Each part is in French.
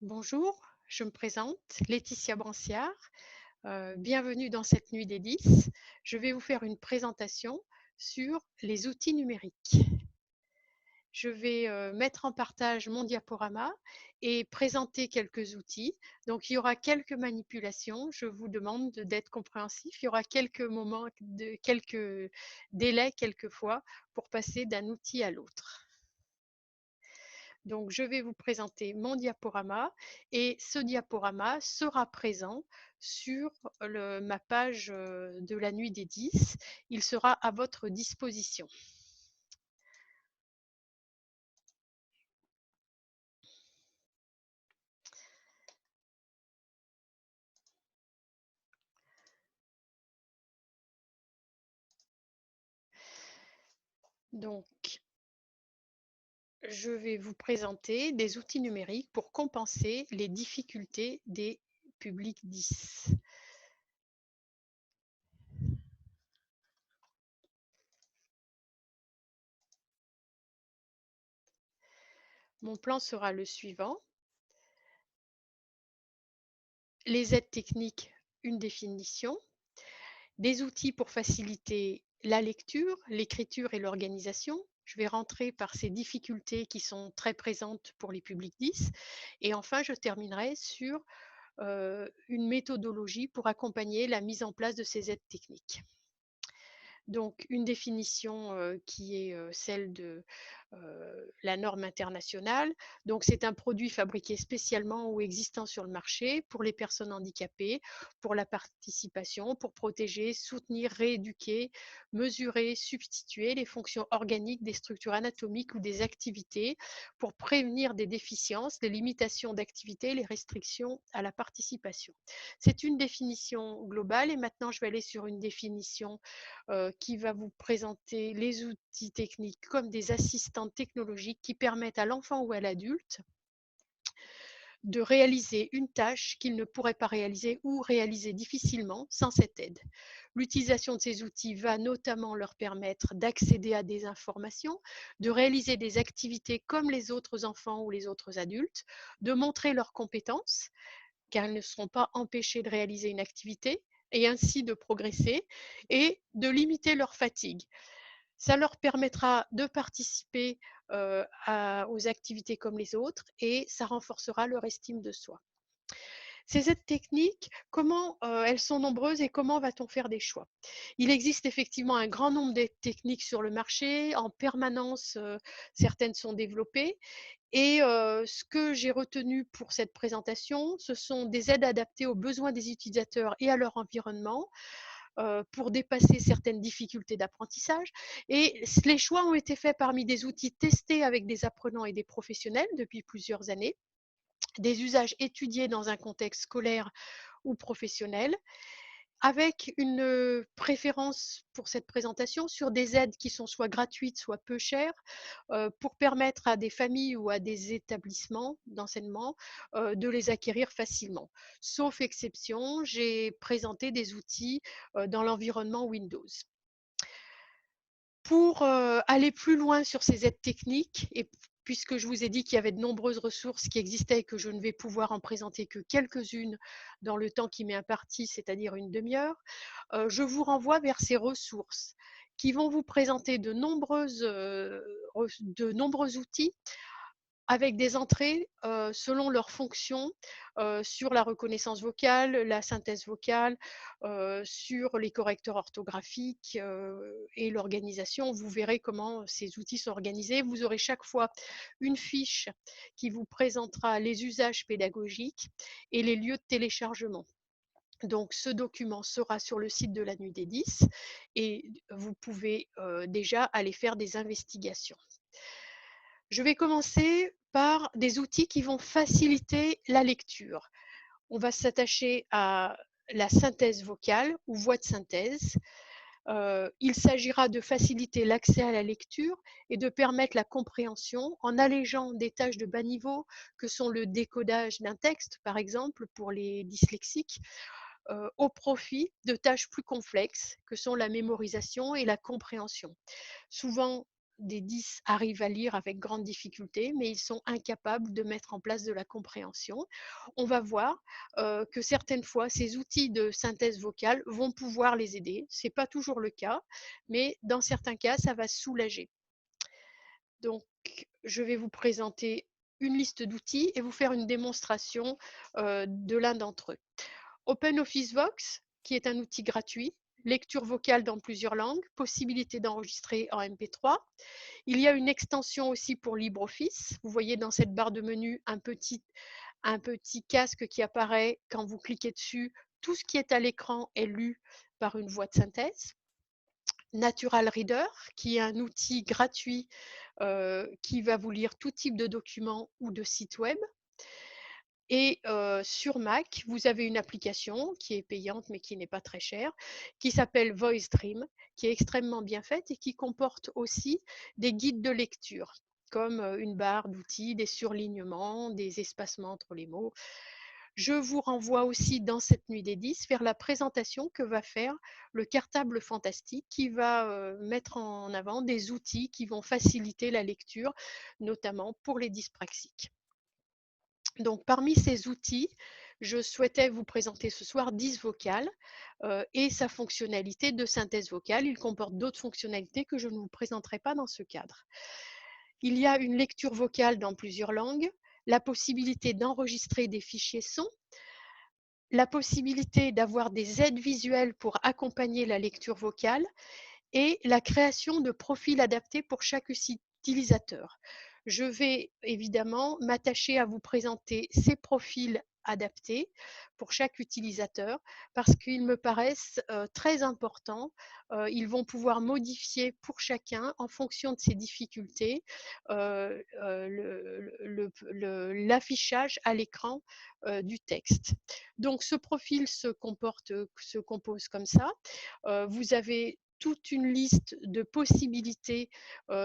Bonjour, je me présente, Laetitia Branciard. Bienvenue dans cette nuit des 10. Je vais vous faire une présentation sur les outils numériques. Je vais mettre en partage mon diaporama et présenter quelques outils. Donc, il y aura quelques manipulations. Je vous demande d'être compréhensif. Il y aura quelques moments, quelques délais quelquefois pour passer d'un outil à l'autre. Donc, je vais vous présenter mon diaporama et ce diaporama sera présent sur ma page de la nuit des 10. Il sera à votre disposition. Donc, je vais vous présenter des outils numériques pour compenser les difficultés des publics 10. Mon plan sera le suivant. Les aides techniques, une définition. Des outils pour faciliter la lecture, l'écriture et l'organisation. Je vais rentrer par ces difficultés qui sont très présentes pour les publics 10. Et enfin, je terminerai sur une méthodologie pour accompagner la mise en place de ces aides techniques. Donc, une définition qui est celle de la norme internationale. Donc, c'est un produit fabriqué spécialement ou existant sur le marché pour les personnes handicapées, pour la participation, pour protéger, soutenir, rééduquer, mesurer, substituer les fonctions organiques des structures anatomiques ou des activités, pour prévenir des déficiences, des limitations d'activité, les restrictions à la participation. C'est une définition globale et maintenant je vais aller sur une définition qui va vous présenter les outils techniques comme des assistants technologiques qui permettent à l'enfant ou à l'adulte de réaliser une tâche qu'il ne pourrait pas réaliser ou réaliser difficilement sans cette aide. L'utilisation de ces outils va notamment leur permettre d'accéder à des informations, de réaliser des activités comme les autres enfants ou les autres adultes, de montrer leurs compétences, car ils ne seront pas empêchés de réaliser une activité, et ainsi de progresser, et de limiter leur fatigue. Ça leur permettra de participer aux activités comme les autres et ça renforcera leur estime de soi. Ces aides techniques, comment elles sont nombreuses et comment va-t-on faire des choix? Il existe effectivement un grand nombre d'aides techniques sur le marché. En permanence, certaines sont développées. Et ce que j'ai retenu pour cette présentation, ce sont des aides adaptées aux besoins des utilisateurs et à leur environnement, pour dépasser certaines difficultés d'apprentissage. Et les choix ont été faits parmi des outils testés avec des apprenants et des professionnels depuis plusieurs années, des usages étudiés dans un contexte scolaire ou professionnel, avec une préférence pour cette présentation sur des aides qui sont soit gratuites, soit peu chères, pour permettre à des familles ou à des établissements d'enseignement de les acquérir facilement. Sauf exception, j'ai présenté des outils dans l'environnement Windows. Pour aller plus loin sur ces aides techniques, et puisque je vous ai dit qu'il y avait de nombreuses ressources qui existaient et que je ne vais pouvoir en présenter que quelques-unes dans le temps qui m'est imparti, c'est-à-dire une demi-heure, je vous renvoie vers ces ressources qui vont vous présenter de nombreux outils avec des entrées selon leurs fonctions sur la reconnaissance vocale, la synthèse vocale, sur les correcteurs orthographiques et l'organisation. Vous verrez comment ces outils sont organisés. Vous aurez chaque fois une fiche qui vous présentera les usages pédagogiques et les lieux de téléchargement. Donc, ce document sera sur le site de la Nuit des 10 et vous pouvez déjà aller faire des investigations. Je vais commencer par des outils qui vont faciliter la lecture. On va s'attacher à la synthèse vocale ou voix de synthèse. Il s'agira de faciliter l'accès à la lecture et de permettre la compréhension en allégeant des tâches de bas niveau que sont le décodage d'un texte, par exemple, pour les dyslexiques, au profit de tâches plus complexes que sont la mémorisation et la compréhension. Souvent, des 10 arrivent à lire avec grande difficulté, mais ils sont incapables de mettre en place de la compréhension. On va voir que certaines fois, ces outils de synthèse vocale vont pouvoir les aider. Ce n'est pas toujours le cas, mais dans certains cas, ça va soulager. Donc, je vais vous présenter une liste d'outils et vous faire une démonstration de l'un d'entre eux. OpenOffice qui est un outil gratuit, lecture vocale dans plusieurs langues, possibilité d'enregistrer en MP3. Il y a une extension aussi pour LibreOffice. Vous voyez dans cette barre de menu un petit casque qui apparaît quand vous cliquez dessus. Tout ce qui est à l'écran est lu par une voix de synthèse. Natural Reader, qui est un outil gratuit qui va vous lire tout type de documents ou de sites web. Et sur Mac, vous avez une application qui est payante mais qui n'est pas très chère, qui s'appelle Voice Dream, qui est extrêmement bien faite et qui comporte aussi des guides de lecture, comme une barre d'outils, des surlignements, des espacements entre les mots. Je vous renvoie aussi dans cette nuit des 10 vers la présentation que va faire le Cartable Fantastique qui va mettre en avant des outils qui vont faciliter la lecture, notamment pour les dyspraxiques. Donc, parmi ces outils, je souhaitais vous présenter ce soir 10 vocales et sa fonctionnalité de synthèse vocale. Il comporte d'autres fonctionnalités que je ne vous présenterai pas dans ce cadre. Il y a une lecture vocale dans plusieurs langues, la possibilité d'enregistrer des fichiers son, la possibilité d'avoir des aides visuelles pour accompagner la lecture vocale et la création de profils adaptés pour chaque utilisateur. Je vais évidemment m'attacher à vous présenter ces profils adaptés pour chaque utilisateur parce qu'ils me paraissent très importants. Ils vont pouvoir modifier pour chacun en fonction de ses difficultés l'affichage à l'écran du texte. Donc ce profil se compose comme ça. Vous avez toute une liste de possibilités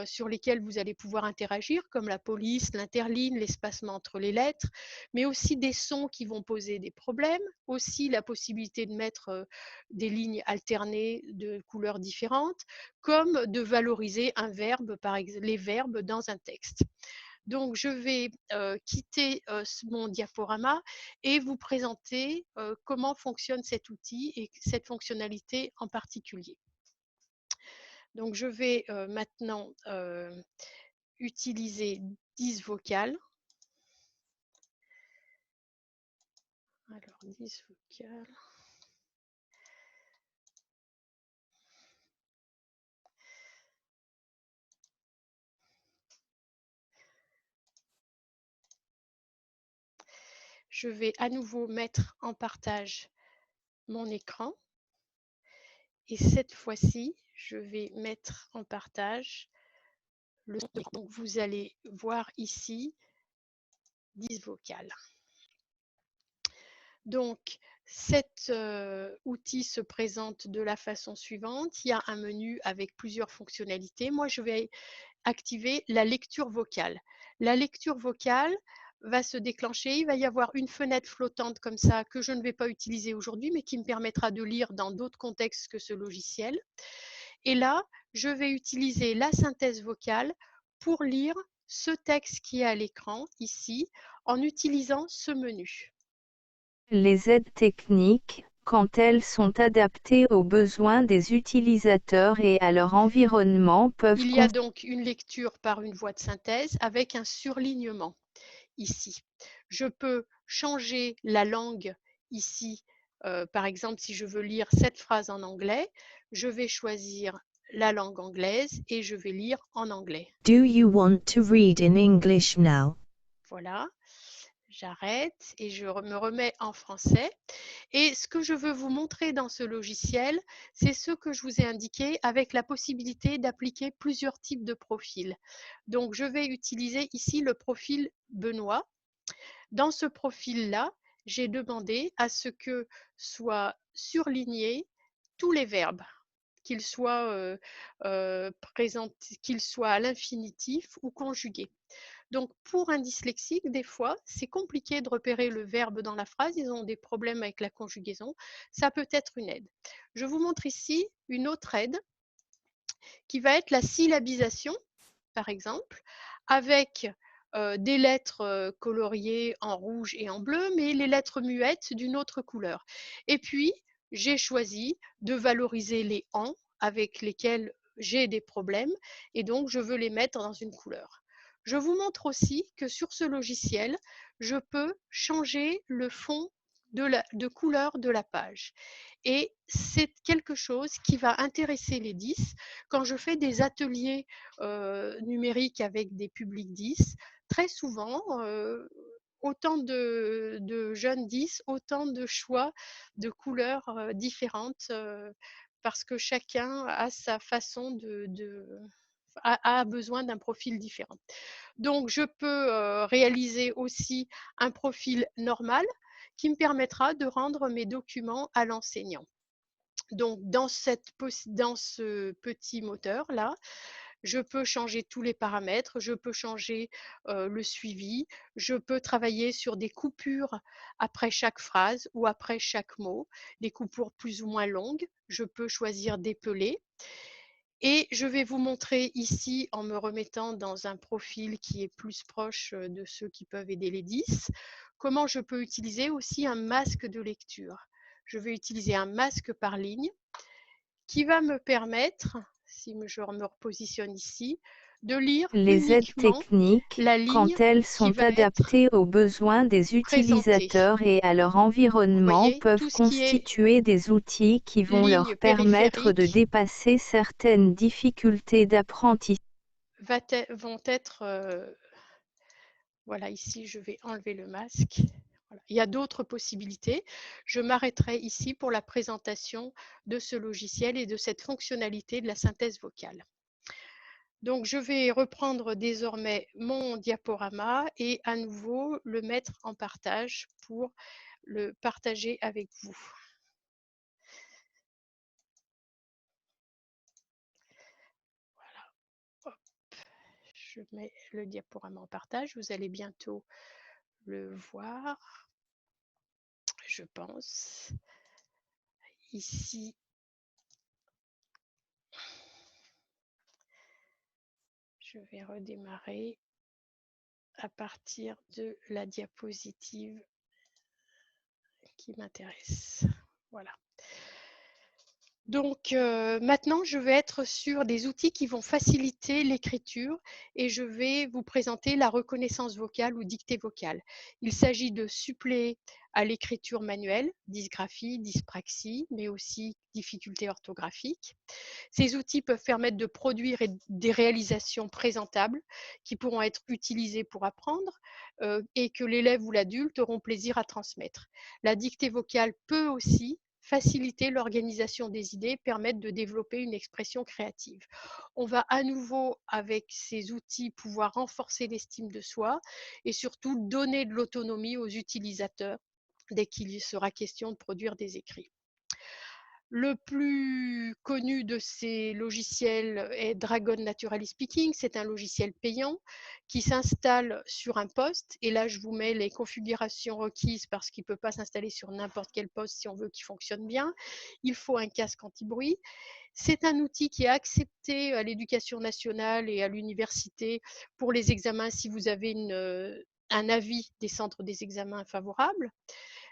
sur lesquelles vous allez pouvoir interagir, comme la police, l'interligne, l'espacement entre les lettres, mais aussi des sons qui vont poser des problèmes, aussi la possibilité de mettre des lignes alternées de couleurs différentes, comme de valoriser un verbe, par exemple, les verbes dans un texte. Donc, je vais quitter mon diaporama et vous présenter comment fonctionne cet outil et cette fonctionnalité en particulier. Donc, je vais maintenant utiliser 10 vocales. Alors, 10 vocales. Je vais à nouveau mettre en partage mon écran. Et cette fois-ci, je vais mettre en partage le son. Donc, vous allez voir ici 10 vocales. Donc, cet outil se présente de la façon suivante. Il y a un menu avec plusieurs fonctionnalités. Moi, je vais activer la lecture vocale. La lecture vocale va se déclencher. Il va y avoir une fenêtre flottante comme ça que je ne vais pas utiliser aujourd'hui, mais qui me permettra de lire dans d'autres contextes que ce logiciel. Et là, je vais utiliser la synthèse vocale pour lire ce texte qui est à l'écran ici en utilisant ce menu. Les aides techniques, quand elles sont adaptées aux besoins des utilisateurs et à leur environnement, peuvent... Il y a donc une lecture par une voix de synthèse avec un surlignement ici. Je peux changer la langue ici. Par exemple, si je veux lire cette phrase en anglais, je vais choisir la langue anglaise et je vais lire en anglais. Do you want to read in English now? Voilà. J'arrête et je me remets en français. Et ce que je veux vous montrer dans ce logiciel, c'est ce que je vous ai indiqué avec la possibilité d'appliquer plusieurs types de profils. Donc, je vais utiliser ici le profil Benoît. Dans ce profil-là, j'ai demandé à ce que soient surlignés tous les verbes, qu'ils soient qu'ils soient à l'infinitif ou conjugués. Donc, pour un dyslexique, des fois, c'est compliqué de repérer le verbe dans la phrase. Ils ont des problèmes avec la conjugaison. Ça peut être une aide. Je vous montre ici une autre aide qui va être la syllabisation. par exemple, avec des lettres coloriées en rouge et en bleu, mais les lettres muettes d'une autre couleur. Et puis, j'ai choisi de valoriser les en avec lesquels j'ai des problèmes et donc je veux les mettre dans une couleur. Je vous montre aussi que sur ce logiciel, je peux changer le fond de couleur de la page. Et c'est quelque chose qui va intéresser les 10 quand je fais des ateliers numériques avec des publics 10. Très souvent, autant de jeunes 10, autant de choix de couleurs différentes parce que chacun a sa façon a besoin d'un profil différent. Donc, je peux réaliser aussi un profil normal qui me permettra de rendre mes documents à l'enseignant. Donc, dans ce petit moteur-là, je peux changer tous les paramètres, je peux changer le suivi, je peux travailler sur des coupures après chaque phrase ou après chaque mot, des coupures plus ou moins longues. Je peux choisir d'épeler. Et je vais vous montrer ici, en me remettant dans un profil qui est plus proche de ceux qui peuvent aider les 10, comment je peux utiliser aussi un masque de lecture. Je vais utiliser un masque par ligne qui va me permettre, si je me repositionne ici, de lire Les aides uniquement techniques, la ligne quand elles qui sont va être adaptées aux besoins des présentée. utilisateurs et à leur Vous environnement, voyez, peuvent tout ce qui est constituer des outils qui vont leur ligne permettre de périphérique dépasser certaines difficultés d'apprentissage. vont être voilà, ici, je vais enlever le masque. Voilà. Il y a d'autres possibilités. Je m'arrêterai ici pour la présentation de ce logiciel et de cette fonctionnalité de la synthèse vocale. Donc, je vais reprendre désormais mon diaporama et à nouveau le mettre en partage pour le partager avec vous. Voilà. Hop. Je mets le diaporama en partage. Vous allez bientôt le voir, je pense. Ici, je vais redémarrer à partir de la diapositive qui m'intéresse. Voilà. Donc maintenant, je vais être sur des outils qui vont faciliter l'écriture et je vais vous présenter la reconnaissance vocale ou dictée vocale. Il s'agit de suppléer à l'écriture manuelle, dysgraphie, dyspraxie, mais aussi difficultés orthographiques. Ces outils peuvent permettre de produire des réalisations présentables qui pourront être utilisées pour apprendre et que l'élève ou l'adulte auront plaisir à transmettre. La dictée vocale peut aussi faciliter l'organisation des idées, permettre de développer une expression créative. On va à nouveau, avec ces outils, pouvoir renforcer l'estime de soi et surtout donner de l'autonomie aux utilisateurs dès qu'il sera question de produire des écrits. Le plus connu de ces logiciels est Dragon Naturally Speaking. C'est un logiciel payant qui s'installe sur un poste. Et là, je vous mets les configurations requises parce qu'il ne peut pas s'installer sur n'importe quel poste si on veut qu'il fonctionne bien. Il faut un casque anti-bruit. C'est un outil qui est accepté à l'éducation nationale et à l'université pour les examens si vous avez un avis des centres des examens favorables.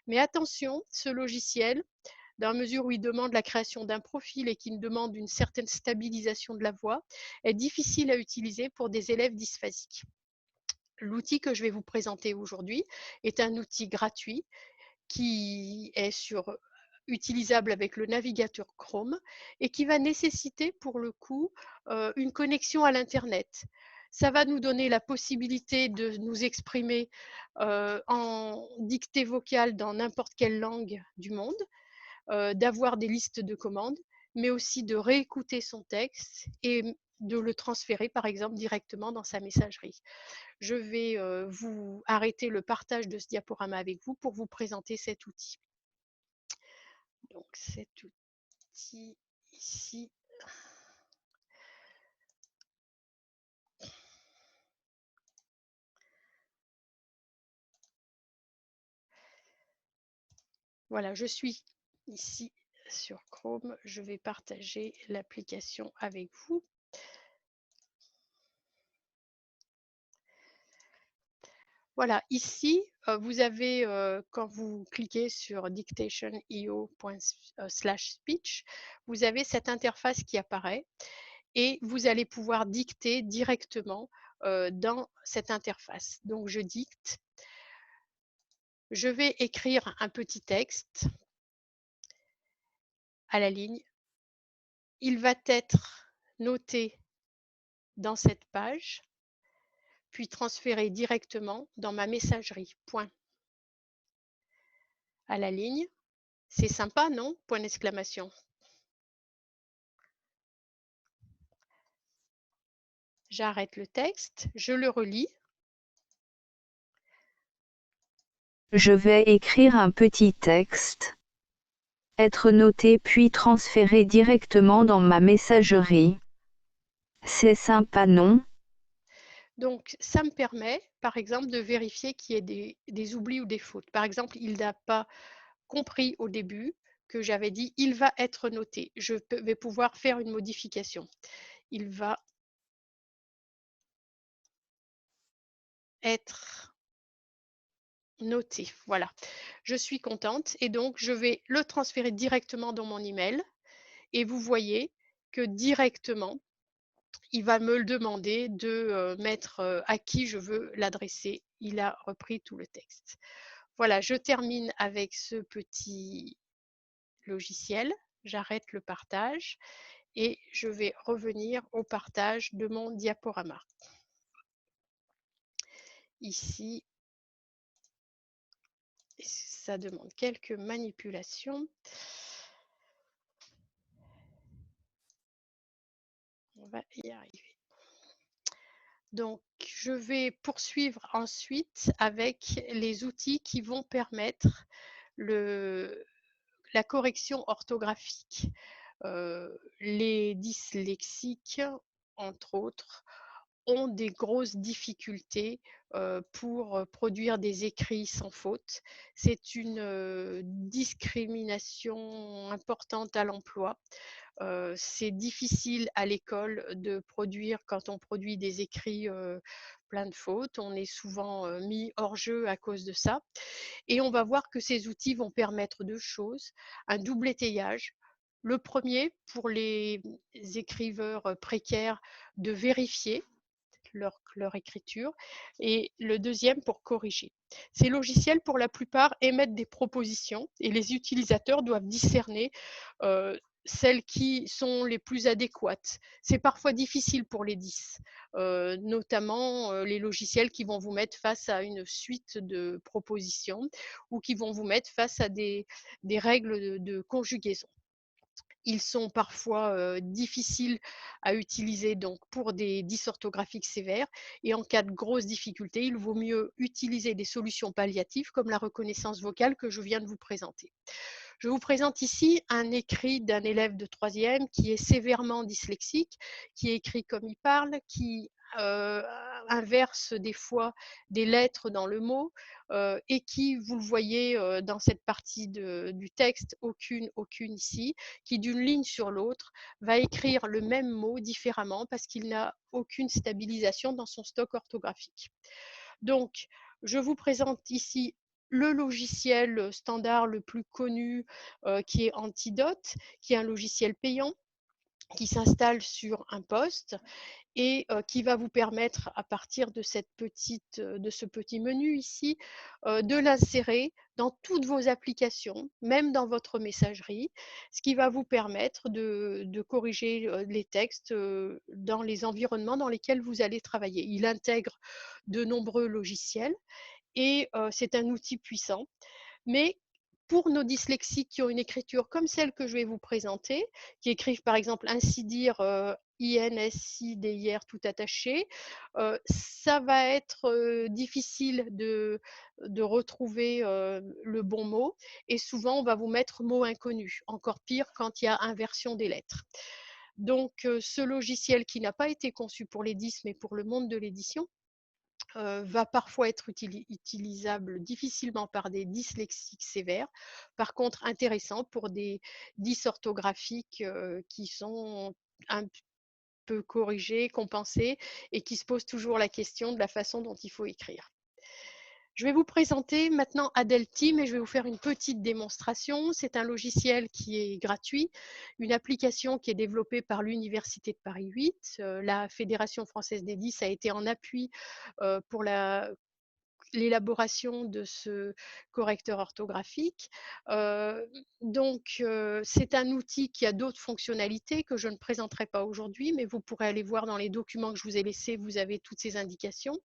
Mais attention, ce logiciel, dans la mesure où il demande la création d'un profil et qu'il demande une certaine stabilisation de la voix, est difficile à utiliser pour des élèves dysphasiques. L'outil que je vais vous présenter aujourd'hui est un outil gratuit qui est utilisable avec le navigateur Chrome et qui va nécessiter pour le coup une connexion à l'Internet. Ça va nous donner la possibilité de nous exprimer en dictée vocale dans n'importe quelle langue du monde, d'avoir des listes de commandes, mais aussi de réécouter son texte et de le transférer, par exemple, directement dans sa messagerie. Je vais vous arrêter le partage de ce diaporama avec vous pour vous présenter cet outil. Donc, cet outil ici. Voilà, je suis ici sur Chrome. Je vais partager l'application avec vous. Voilà, ici, vous avez, quand vous cliquez sur dictation.io/speech, vous avez cette interface qui apparaît et vous allez pouvoir dicter directement, dans cette interface. Donc je dicte. Je vais écrire un petit texte à la ligne. Il va être noté dans cette page, puis transféré directement dans ma messagerie. Point. À la ligne. C'est sympa, non? Point d'exclamation. J'arrête le texte, je le relis. Je vais écrire un petit texte. Être noté puis transféré directement dans ma messagerie. C'est sympa, non? Donc, ça me permet, par exemple, de vérifier qu'il y ait des oublis ou des fautes. Par exemple, il n'a pas compris au début que j'avais dit « il va être noté ». Je vais pouvoir faire une modification. Il va être noté. Voilà. Je suis contente et donc je vais le transférer directement dans mon email et vous voyez que directement, il va me le demander de mettre à qui je veux l'adresser. Il a repris tout le texte. Voilà, je termine avec ce petit logiciel. J'arrête le partage et je vais revenir au partage de mon diaporama. Ici, ça demande quelques manipulations. On va y arriver. Donc, je vais poursuivre ensuite avec les outils qui vont permettre la correction orthographique. Les dyslexiques, entre autres, ont des grosses difficultés pour produire des écrits sans faute. C'est une discrimination importante à l'emploi. C'est difficile à l'école de produire, quand on produit des écrits plein de fautes. On est souvent mis hors jeu à cause de ça. Et on va voir que ces outils vont permettre deux choses. Un double étayage. Le premier, pour les écriveurs précaires, de vérifier leur écriture, et le deuxième pour corriger. Ces logiciels, pour la plupart, émettent des propositions et les utilisateurs doivent discerner celles qui sont les plus adéquates. C'est parfois difficile pour les 10, notamment les logiciels qui vont vous mettre face à une suite de propositions ou qui vont vous mettre face à des règles de conjugaison. Ils sont parfois difficiles à utiliser donc pour des dysorthographiques sévères, et en cas de grosses difficultés, il vaut mieux utiliser des solutions palliatives comme la reconnaissance vocale que je viens de vous présenter. Je vous présente ici un écrit d'un élève de 3e qui est sévèrement dyslexique, qui écrit comme il parle, qui inverse des fois des lettres dans le mot et qui, vous le voyez dans cette partie du texte, aucune ici, qui d'une ligne sur l'autre va écrire le même mot différemment parce qu'il n'a aucune stabilisation dans son stock orthographique. Donc, je vous présente ici le logiciel standard le plus connu qui est Antidote, qui est un logiciel payant qui s'installe sur un poste et qui va vous permettre, à partir de ce petit menu ici, de l'insérer dans toutes vos applications, même dans votre messagerie, ce qui va vous permettre de corriger les textes dans les environnements dans lesquels vous allez travailler. Il intègre de nombreux logiciels et c'est un outil puissant. Mais pour nos dyslexiques qui ont une écriture comme celle que je vais vous présenter, qui écrivent par exemple ainsi dire INSIDIR tout attaché, ça va être difficile de retrouver le bon mot, et souvent on va vous mettre mot inconnu, encore pire quand il y a inversion des lettres. Donc ce logiciel qui n'a pas été conçu pour les 10 mais pour le monde de l'édition, va parfois être utilisable difficilement par des dyslexiques sévères. Par contre, intéressant pour des dysorthographiques qui sont un peu corrigés, compensés, et qui se posent toujours la question de la façon dont il faut écrire. Je vais vous présenter maintenant Adelteam et je vais vous faire une petite démonstration. C'est un logiciel qui est gratuit, une application qui est développée par l'Université de Paris 8. La Fédération française des 10 a été en appui pour l'élaboration de ce correcteur orthographique. C'est un outil qui a d'autres fonctionnalités que je ne présenterai pas aujourd'hui, mais vous pourrez aller voir dans les documents que je vous ai laissés, vous avez toutes ces indications.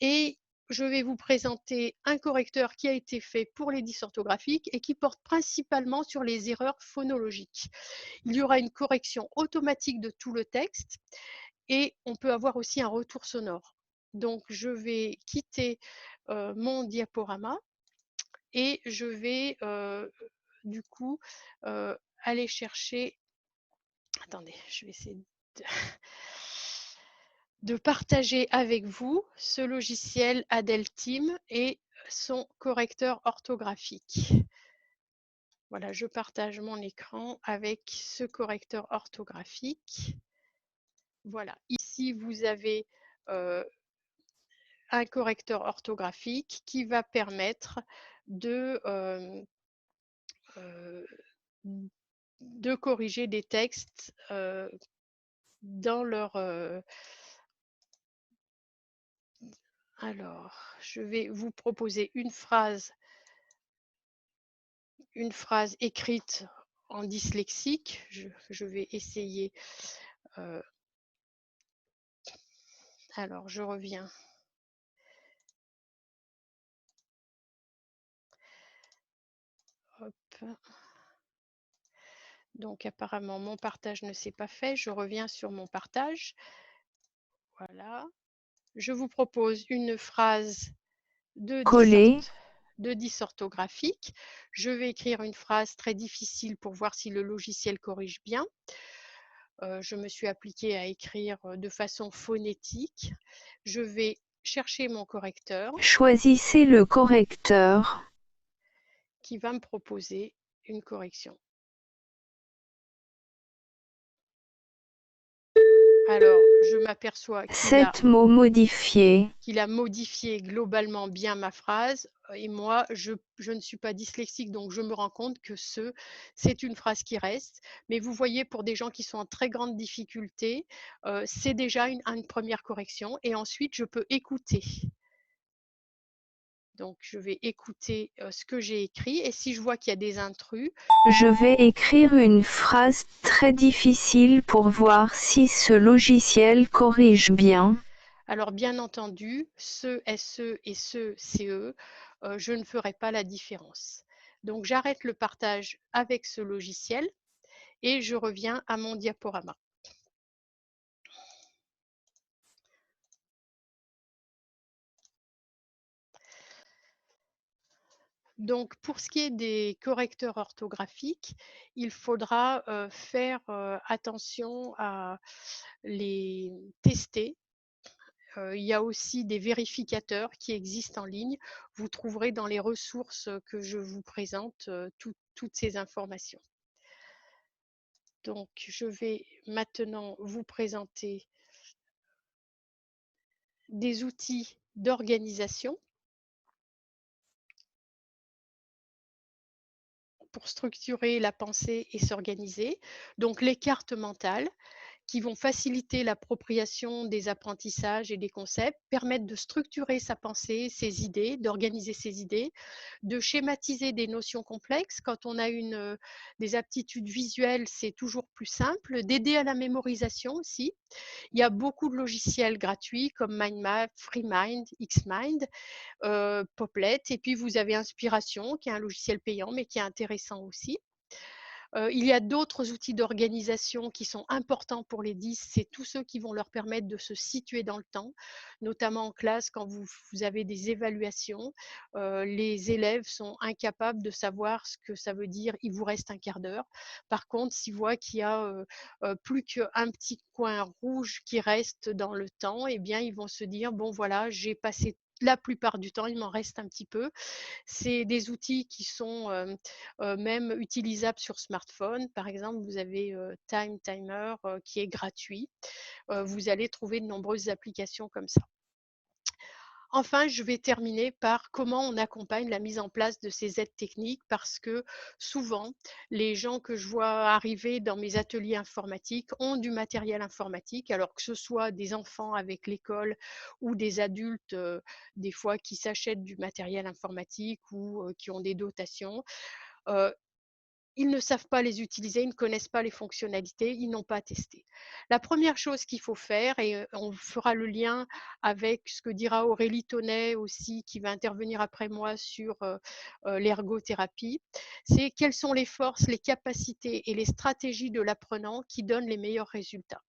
Et je vais vous présenter un correcteur qui a été fait pour les dysorthographiques et qui porte principalement sur les erreurs phonologiques. Il y aura une correction automatique de tout le texte et on peut avoir aussi un retour sonore. Donc, je vais quitter mon diaporama et je vais du coup aller chercher. Attendez, je vais essayer de partager avec vous ce logiciel Adelteam et son correcteur orthographique. Voilà, je partage mon écran avec ce correcteur orthographique. Voilà, ici vous avez un correcteur orthographique qui va permettre de corriger des textes dans leur... Alors, je vais vous proposer une phrase écrite en dyslexique. Je vais essayer. Alors, je reviens. Hop. Donc, apparemment, mon partage ne s'est pas fait. Je reviens sur mon partage. Voilà. Je vous propose une phrase de dysorthographique. Je vais écrire une phrase très difficile pour voir si le logiciel corrige bien. Je me suis appliquée à écrire de façon phonétique. Je vais chercher mon correcteur. Choisissez le correcteur. Qui va me proposer une correction. Alors, je m'aperçois qu'il a modifié globalement bien ma phrase. Et moi, je ne suis pas dyslexique, donc je me rends compte que c'est une phrase qui reste. Mais vous voyez, pour des gens qui sont en très grande difficulté, c'est déjà une première correction. Et ensuite, je peux écouter. Donc, je vais écouter ce que j'ai écrit. Et si je vois qu'il y a des intrus, je vais écrire une phrase très difficile pour voir si ce logiciel corrige bien. Alors, bien entendu, ce SE et ce CE, je ne ferai pas la différence. Donc, j'arrête le partage avec ce logiciel et je reviens à mon diaporama. Donc, pour ce qui est des correcteurs orthographiques, il faudra faire attention à les tester. Il y a aussi des vérificateurs qui existent en ligne. Vous trouverez dans les ressources que je vous présente toutes ces informations. Donc, je vais maintenant vous présenter des outils d'organisation pour structurer la pensée et s'organiser. Donc, les cartes mentales qui vont faciliter l'appropriation des apprentissages et des concepts, permettre de structurer sa pensée, ses idées, d'organiser ses idées, de schématiser des notions complexes. Quand on a des aptitudes visuelles, c'est toujours plus simple, d'aider à la mémorisation aussi. Il y a beaucoup de logiciels gratuits comme MindMap, FreeMind, XMind, Poplet, et puis vous avez Inspiration, qui est un logiciel payant, mais qui est intéressant aussi. Il y a d'autres outils d'organisation qui sont importants pour les 10, c'est tous ceux qui vont leur permettre de se situer dans le temps, notamment en classe quand vous avez des évaluations. Les élèves sont incapables de savoir ce que ça veut dire, il vous reste un quart d'heure. Par contre, s'ils voient qu'il y a plus qu'un petit coin rouge qui reste dans le temps, eh bien, ils vont se dire, bon voilà, j'ai passé la plupart du temps, il m'en reste un petit peu. C'est des outils qui sont même utilisables sur smartphone. Par exemple, vous avez Time Timer qui est gratuit. Vous allez trouver de nombreuses applications comme ça. Enfin, je vais terminer par comment on accompagne la mise en place de ces aides techniques parce que souvent, les gens que je vois arriver dans mes ateliers informatiques ont du matériel informatique, alors que ce soit des enfants avec l'école ou des adultes, des fois qui s'achètent du matériel informatique ou qui ont des dotations. Heu, Ils ne savent pas les utiliser, ils ne connaissent pas les fonctionnalités, ils n'ont pas testé. La première chose qu'il faut faire et on fera le lien avec ce que dira Aurélie Tonnet aussi, qui va intervenir après moi sur, l'ergothérapie, c'est quelles sont les forces, les capacités et les stratégies de l'apprenant qui donnent les meilleurs résultats?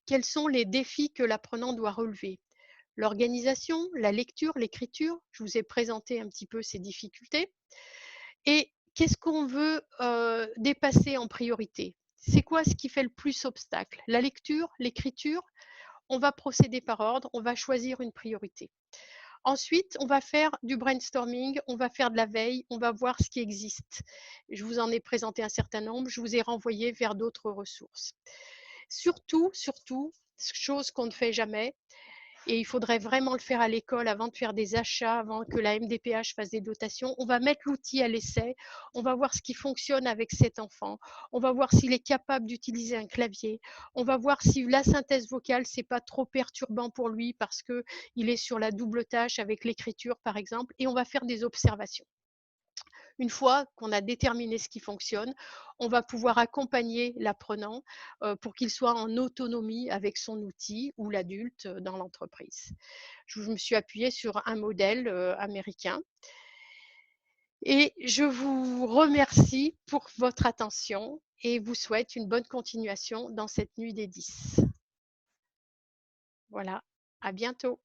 Quels sont les défis que l'apprenant doit relever? L'organisation, la lecture, l'écriture, je vous ai présenté un petit peu ces difficultés. Et qu'est-ce qu'on veut, dépasser en priorité? C'est quoi ce qui fait le plus obstacle? La lecture, l'écriture? On va procéder par ordre, on va choisir une priorité. Ensuite, on va faire du brainstorming, on va faire de la veille, on va voir ce qui existe. Je vous en ai présenté un certain nombre, je vous ai renvoyé vers d'autres ressources. Surtout, chose qu'on ne fait jamais, et il faudrait vraiment le faire à l'école avant de faire des achats, avant que la MDPH fasse des dotations. On va mettre l'outil à l'essai, on va voir ce qui fonctionne avec cet enfant, on va voir s'il est capable d'utiliser un clavier, on va voir si la synthèse vocale, c'est pas trop perturbant pour lui parce qu'il est sur la double tâche avec l'écriture, par exemple, et on va faire des observations. Une fois qu'on a déterminé ce qui fonctionne, on va pouvoir accompagner l'apprenant pour qu'il soit en autonomie avec son outil ou l'adulte dans l'entreprise. Je me suis appuyée sur un modèle américain et je vous remercie pour votre attention et vous souhaite une bonne continuation dans cette nuit des 10. Voilà, à bientôt.